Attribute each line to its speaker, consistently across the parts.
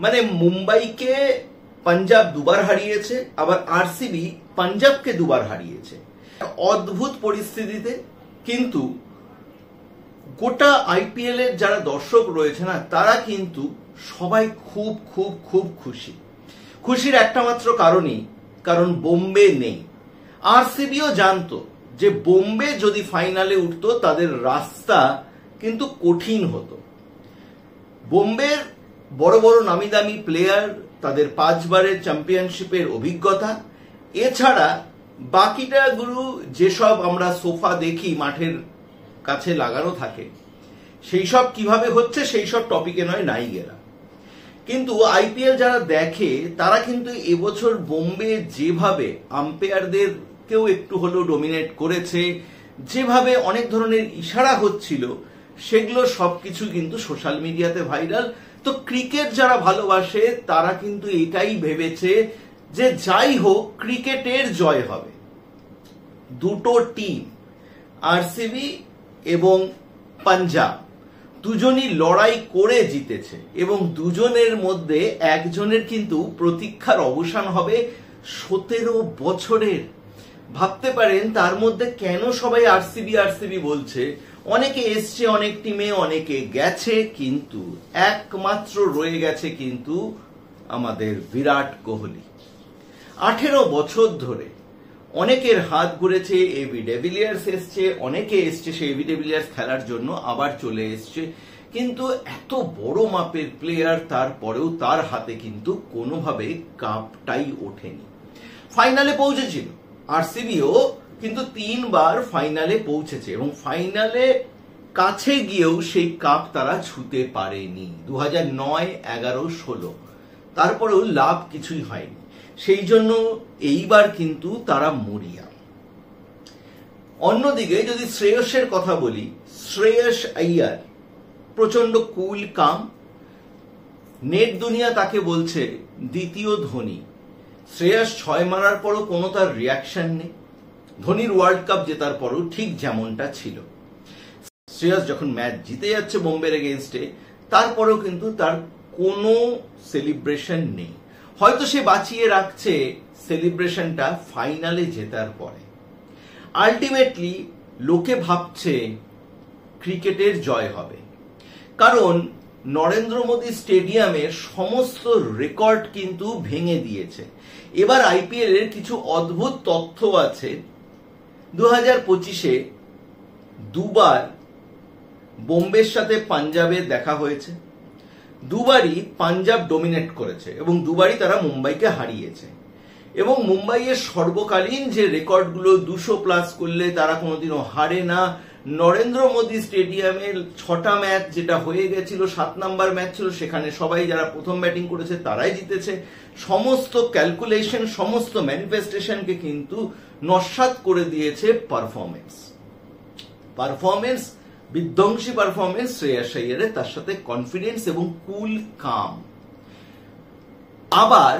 Speaker 1: মানে মুম্বাইকে পাঞ্জাব দুবার হারিয়েছে, আবার আরসিবি পাঞ্জাবকে দুবার হারিয়েছে। অদ্ভুত পরিস্থিতিতে কিন্তু গোটা আইপিএল এর যারা দর্শক রয়েছে না, তারা কিন্তু সবাই খুব খুব খুব খুশি। খুশির একটা মাত্র কারণ বোম্বে নেই। আরসিবিও জানতো যে বোম্বে যদি ফাইনালে উঠতো তাদের রাস্তা কিন্তু কঠিন হতো। বোম্বের বড় বড় নামি দামি প্লেয়ার, তাদের 5 বারের চ্যাম্পিয়নশিপের অভিজ্ঞতা, এছাড়া বাকিটা গুরু যেসব আমরা সোফা দেখি মাঠের কাছে লাগানো থাকে, সেই সব কিভাবে হচ্ছে সেই সব টপিকে নয় নাই গেলাম। কিন্তু আইপিএল যারা দেখে তারা কিন্তু এবছর বোম্বে যেভাবে আম্পায়ারদেরকেও একটু হলেও ডমিনেট করেছে, যেভাবে অনেক ধরনের ইশারা হচ্ছিল, সেগুলো সবকিছু কিন্তু সোশ্যাল মিডিয়াতে ভাইরাল। তো ক্রিকেট যারা ভালোবাসে তারা কিন্তু এটাই ভেবেছে যে যাই হোক ক্রিকেটের জয় হবে। দুটো টিম আরসিবি এবং পাঞ্জাব দুজনই লড়াই করে জিতেছে এবং দুজনের মধ্যে একজনের কিন্তু প্রতীক্ষার অবসান হবে 17 বছরের। ভাবতে পারেন তার মধ্যে কেন সবাই আরসিবি বলছে। অনেকে এসছে অনেক টিমে, অনেকে গেছে, কিন্তু একমাত্র রয়ে গেছে কিন্তু আমাদের বিরাট কোহলি। 18 বছর ধরে অনেকের হাত ঘুরেছে, এবি ডেভিলিয়ার্স এসছে, অনেকে এসছে সে এবি ডেভিলিয়ার্স খেলার জন্য, আবার চলে এসছে, কিন্তু এত বড় মাপের প্লেয়ার তারপরেও তার হাতে কিন্তু কোনোভাবে কাপটাই ওঠেনি। ফাইনালে পৌঁছেছিল আরসিবিও, কিন্তু 3 বার ফাইনালে পৌঁছেছে এবং ফাইনালে কাছে গিয়েও সেই কাপ তারা ছুঁতে পারেনি। 2009, 11, 16 তারপরেও লাভ কিছুই হয়নি। সেই জন্য এইবার কিন্তু তারা মরিয়া। অন্যদিকে যদি শ্রেয়সের কথা বলি, শ্রেয়স আইয়ার প্রচন্ড কুল কাম। নেট দুনিয়া তাকে বলছে দ্বিতীয় ধোনি। শ্রেয়স 6 মারার পরও কোনো তার রিয়াকশন নেই। ধোনির ওয়ার্ল্ড কাপ জেতার পরও ঠিক যেমনটা ছিল। শ্রেয়স যখন ম্যাচ জিতে যাচ্ছে বোম্বের এগেইনস্টে, তারপরেও কিন্তু তার কোনো সেলিব্রেশন নেই। হয়তো সে বাঁচিয়ে রাখছে সেলিব্রেশনটা ফাইনালে জেতার পরে। আলটিমেটলি লোকে ভাবছে ক্রিকেটের জয় হবে, কারণ নরেন্দ্র মোদী স্টেডিয়ামের সমস্ত রেকর্ড কিন্তু ভেঙে দিয়েছে। এবার আইপিএল এর কিছু অদ্ভুত তথ্য আছে। 2025-এ দুবার বোম্বের সাথে পাঞ্জাবের দেখা হয়েছে, দুবারই পাঞ্জাব ডমিনেট করেছে এবং দুবারই তারা মুম্বাইকে হারিয়েছে। এবং মুম্বাইয়ের সর্বকালীন যে রেকর্ডগুলো 200+ করলে তারা কোনোদিনও হারে না। নরেন্দ্র মোদী স্টেডিয়ামের 6টা ম্যাচ যেটা হয়ে গেছিল, 7 নাম্বার ম্যাচ ছিল, সেখানে সবাই যারা প্রথম ব্যাটিং করেছে তারাই জিতেছে। সমস্ত ক্যালকুলেশন, সমস্ত ম্যানিফেস্টেশনকে কিন্তু নস্যাৎ করে দিয়েছে পারফরমেন্স, বিধ্বংসী পারফরমেন্স শ্রেয়াস আইয়ারের, তার সাথে কনফিডেন্স এবং কুল কাম। আবার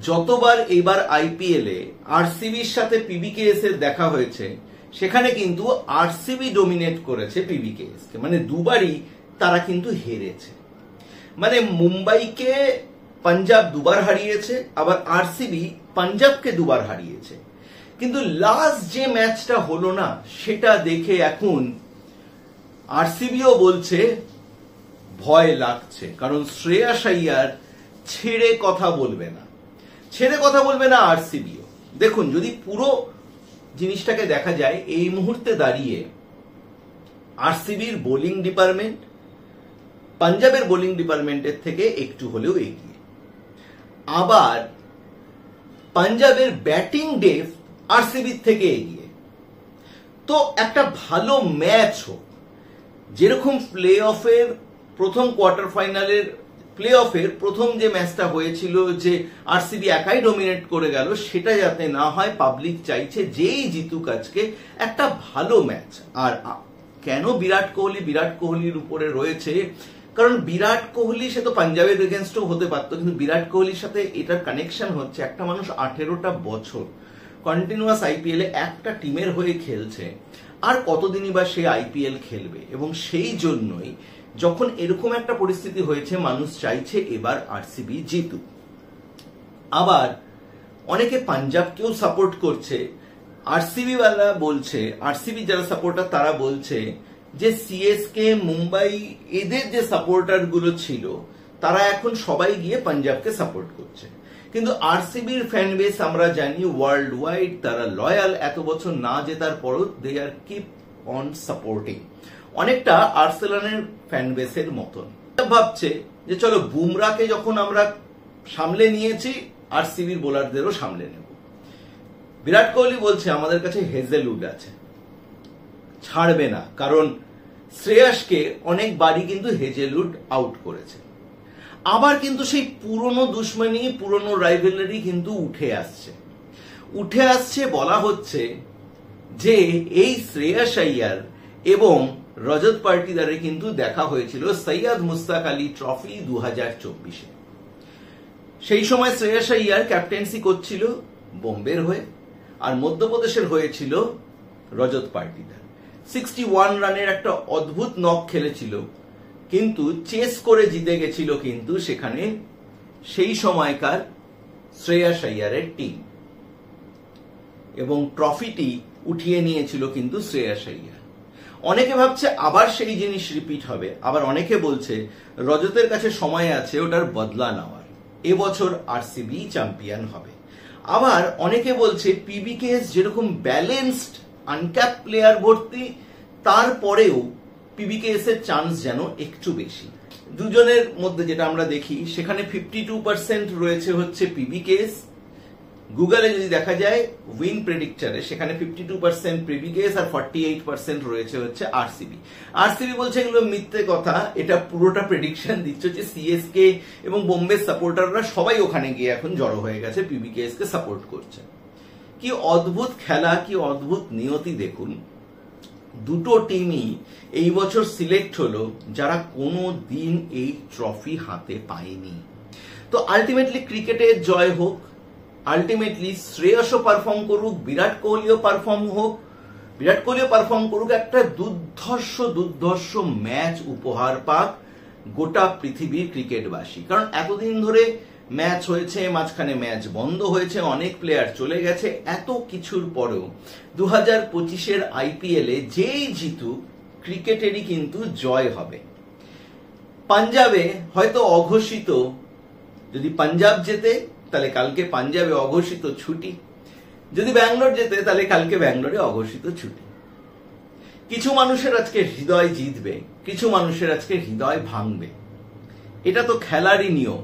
Speaker 1: যতবার এইবার আইপিএলে আরসিবির সাথে পিবিকেএস এর দেখা হয়েছে, সেখানে কিন্তু আরসিবি ডমিনেট করেছে পিবিকেএস কে, মানে দুবারই তারা কিন্তু হেরেছে। মানে মুম্বাইকে পাঞ্জাব দুবার হারিয়েছে, আবার আরসিবি পাঞ্জাবকে দুবার হারিয়েছে। কিন্তু লাস্ট যে ম্যাচটা হলো না, সেটা দেখে এখন আরসিবিও বলছে ভয় লাগছে, কারণ শ্রেয়াস আইয়ার ছেড়ে কথা বলবে না আরসিবিও। দেখুন, যদি পুরো জিনিসটাকে দেখা যায়, এই মুহূর্তে দাঁড়িয়ে আরসিবির বোলিং ডিপার্টমেন্ট পাঞ্জাবের বোলিং ডিপার্টমেন্টের থেকে একটু হলেও এগিয়ে। আবার পাঞ্জাবের ব্যাটিং ডেপথ আরসিবির থেকে এগিয়ে। তো একটা ভালো ম্যাচ হোক, যেরকম প্লে অফের প্রথম কোয়ার্টার ফাইনালের প্লে অফের প্রথম যে ম্যাচটা হয়েছিল, যে আরসিবি একাই ডমিনেট করে গেল, সেটা যাতে না হয় পাবলিক চাইছে যেই জিতুক আজকে একটা ভালো ম্যাচ। আর কেন বিরাট কোহলির উপরে রয়েছে, কারণ বিরাট কোহলি সে তো পাঞ্জাবের এগেনস্টও হতে পারতো, কিন্তু বিরাট কোহলির সাথে এটার কানেকশন হচ্ছে একটা মানুষ 18টা বছর কন্টিনিউয়াস আইপিএলে একটা টিমের হয়ে খেলছে, আর কতদিনই বা সে আইপিএল খেলবে, এবং সেই জন্যই যখন এরকম একটা পরিস্থিতি হয়েছে, মানুষ চাইছে এবার আরসিবি জিতুক। আবার অনেকে পাঞ্জাবকেও সাপোর্ট করছে। আরসিবি ওয়ালা বলছে, আরসিবি যারা সাপোর্টার তারা বলছে যে সিএসকে, মুম্বাই, এদের যে সাপোর্টার গুলো ছিল তারা এখন সবাই গিয়ে পাঞ্জাবকে সাপোর্ট করছে। কিন্তু আরসিবির ফ্যান বেস আমরা জানি ওয়ার্ল্ড ওয়াইড তারা লয়াল, এত বছর না জেতার পরও দে আর কিপ অন সাপোর্টিং। অনেকটা আর্সেনালের ফ্যান বেসের মতন ভাবছে যে চলো বুমরাকে যখন আমরা সামলে নিয়েছি, আরসিবির বোলারদেরও সামলে নেব। বিরাট কোহলি বলছে আমাদের কাছে হেজেলউড আছে, ছাড়বে না, কারণ শ্রেয়াসকে অনেকবারই কিন্তু হেজেলউড আউট করেছে। আবার কিন্তু সেই পুরনো দুশ্মনী, পুরনো রাইভেলারি কিন্তু উঠে আসছে। বলা হচ্ছে যে এই শ্রেয়াস আইয়ার এবং রজত পাটিদারের কিন্তু দেখা হয়েছিল সৈয়দ মুশতাক আলী ট্রফি 2024-এ। সেই সময় শ্রেয়াস আইয়ার ক্যাপ্টেন্সি করছিল বোম্বের হয়ে, আর মধ্যপ্রদেশের হয়েছিল রজত পাটিদার। 61 রানের একটা অদ্ভুত নক খেলেছিল, কিন্তু চেস করে জিতে গেছিল কিন্তু সেখানে সেই সময়কার শ্রেয়াস আইয়ারের টিম, এবং ট্রফিটি উঠিয়ে নিয়েছিল কিন্তু শ্রেয়াস আইয়ার। অনেকে ভাবছে আবার সেই জিনিস রিপিট হবে, আবার অনেকে বলছে রজতের কাছে সময় আছে ওটার বদলা নেওয়ার, এবছর আরসিবি চ্যাম্পিয়ন হবে। আবার অনেকে বলছে পিবিকেএস যেরকম ব্যালেন্সড আনক্যাপ প্লেয়ার ভর্তি, তারপরেও পিবিকেএস এর চান্স যেন একটু বেশি। দুজনের মধ্যে যেটা আমরা দেখি সেখানে 52% রয়েছে হচ্ছে পিবিকেএস। গুগলে যদি দেখা যায় উইন প্রেডিক্টরে, সেখানে 52% পিবিকেএস আর 48% রয়েছে হচ্ছে আরসিবি। আরসিবি বলছে এগুলো মিথ্যে কথা, এটা পুরোটা প্রেডিকশন দিচ্ছে যে সিএসকে এবং বোম্বে সাপোর্টাররা সবাই ওখানে গিয়ে এখন জড়ো হয়ে গেছে, পিবিকেএস কে সাপোর্ট করছে। কি অদ্ভুত খেলা, কি অদ্ভুত নিয়তি দেখুন। দুটো টিমই এই বছর সিলেক্ট হলো যারা কোনো দিন এই ট্রফি হাতে পায়নি। তো আলটিমেটলি ক্রিকেটের জয় হোক, আলটিমেটলি শ্রেয়সও পারফর্ম করুক, বিরাট কোহলিও পারফর্ম করুক, একটা দুর্ধর্ষ ম্যাচ উপহার পাক গোটা পৃথিবীর ক্রিকেটবাসী। কারণ এতদিন ধরে ম্যাচ হয়েছে, মাঝখানে ম্যাচ বন্ধ হয়েছে, অনেক প্লেয়ার চলে গেছে, এত কিছুর পরেও 2025-এর আইপিএলে যেই জিতুক ক্রিকেটেরই কিন্তু জয় হবে। পাঞ্জাবে হয়তো অঘোষিত, যদি পাঞ্জাব জেতে তাহলে কালকে পাঞ্জাবে অঘোষিত ছুটি, যদি ব্যাঙ্গালোর জেতে তাহলে কালকে ব্যাঙ্গালোরে অঘোষিত ছুটি। কিছু মানুষের আজকে হৃদয় জিতবে, কিছু মানুষের আজকে হৃদয় ভাঙবে, এটা তো খেলারই নিয়ম।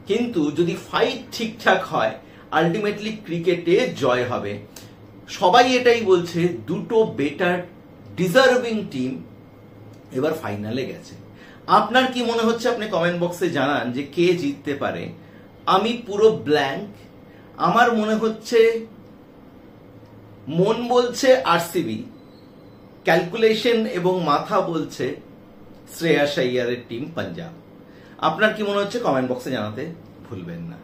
Speaker 1: কিন্তু যদি ফাইট ঠিকঠাক হয়, আলটিমেটলি ক্রিকেটে জয় হবে। সবাই এটাই বলছে, দুটো বেটার ডিজার্ভিং টিম এবার ফাইনালে গেছে। আপনার কি মনে হচ্ছে আপনি কমেন্ট বক্সে জানান যে কে জিততে পারে। আমি পুরো ব্ল্যাঙ্ক। আমার মনে হচ্ছে, মন বলছে আরসিবি, ক্যালকুলেশন এবং মাথা বলছে শ্রেয়াস আইয়ারের টিম পাঞ্জাব। আপনার কি মনে হচ্ছে কমেন্ট বক্সে জানাতে ভুলবেন না।